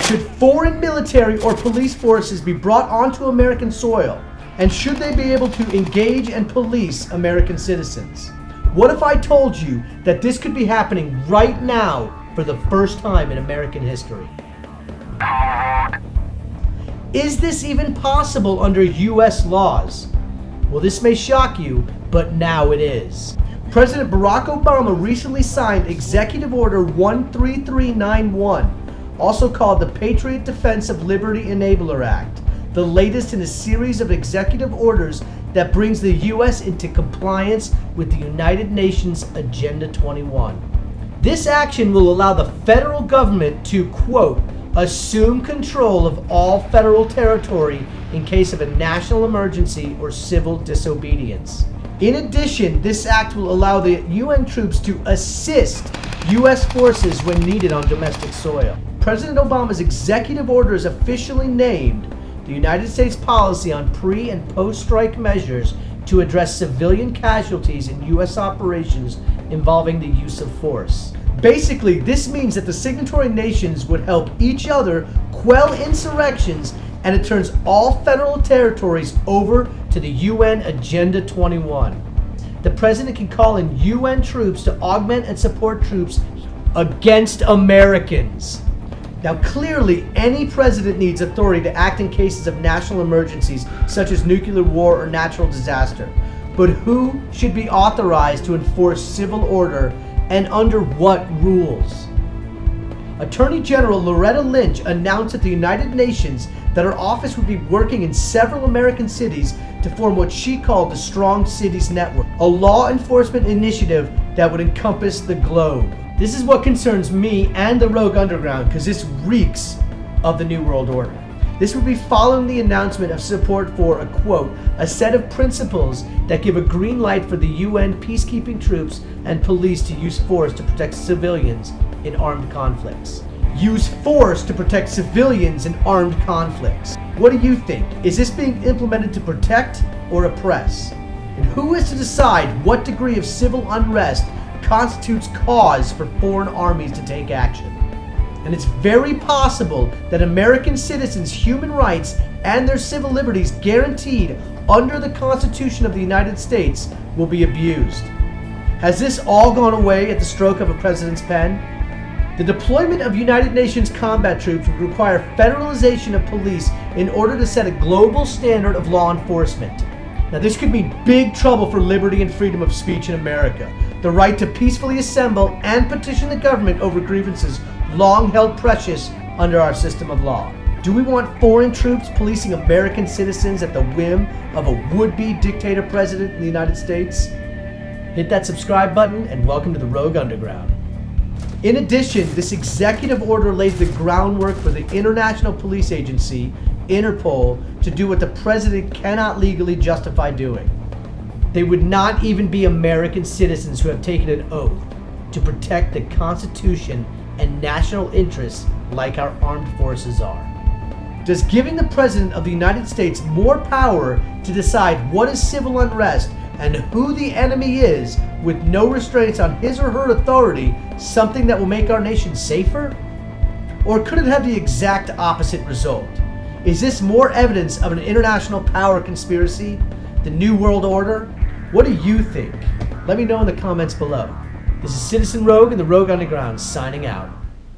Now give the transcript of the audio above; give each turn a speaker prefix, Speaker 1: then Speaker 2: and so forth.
Speaker 1: Should foreign military or police forces be brought onto American soil? And should they be able to engage and police American citizens? What if I told you that this could be happening right now for the first time in American history? Is this even possible under US laws? Well, this may shock you, but now it is. President Barrack Obama recently signed Executive Order 13391, also called the Patriot Defense of Liberty Enabler Act, the latest in a series of executive orders that brings the U.S. into compliance with the United Nations Agenda 21. This action will allow the federal government to, quote, assume control of all federal territory in case of a national emergency or civil disobedience. In addition, this act will allow the UN troops to assist U.S. forces when needed on domestic soil. President Obama's executive order is officially named the United States policy on pre- and post-strike measures to address civilian casualties in U.S. operations involving the use of force. Basically, this means that the signatory nations would help each other quell insurrections, and it turns all federal territories over to the UN Agenda 21. The president can call in UN troops to augment and support troops against Americans. Now, clearly, any president needs authority to act in cases of national emergencies, such as nuclear war or natural disaster. But who should be authorized to enforce civil order, and under what rules? Attorney General Loretta Lynch announced at the United Nations that her office would be working in several American cities to form what she called the Strong Cities Network, a law enforcement initiative that would encompass the globe. This is what concerns me and the Rogue Underground, because this reeks of the New World Order. This would be following the announcement of support for a, quote, a set of principles that give a green light for the UN peacekeeping troops and police to use force to protect civilians in armed conflicts. Use force to protect civilians in armed conflicts. What do you think? Is this being implemented to protect or oppress? And who is to decide what degree of civil unrest constitutes cause for foreign armies to take action? And it's very possible that American citizens' human rights and their civil liberties guaranteed under the Constitution of the United States will be abused. Has this all gone away at the stroke of a president's pen? The deployment of United Nations combat troops would require federalization of police in order to set a global standard of law enforcement. Now, this could mean big trouble for liberty and freedom of speech in America, the right to peacefully assemble and petition the government over grievances long held precious under our system of law. Do we want foreign troops policing American citizens at the whim of a would-be dictator president in the United States? Hit that subscribe button and welcome to the Rogue Underground. In addition, this executive order lays the groundwork for the International Police Agency, Interpol, to do what the president cannot legally justify doing. They would not even be American citizens who have taken an oath to protect the Constitution and national interests like our armed forces are. Does giving the President of the United States more power to decide what is civil unrest and who the enemy is with no restraints on his or her authority something that will make our nation safer? Or could it have the exact opposite result? Is this more evidence of an international power conspiracy? The New World Order? What do you think? Let me know in the comments below. This is Citizen Rogue and the Rogue Underground signing out.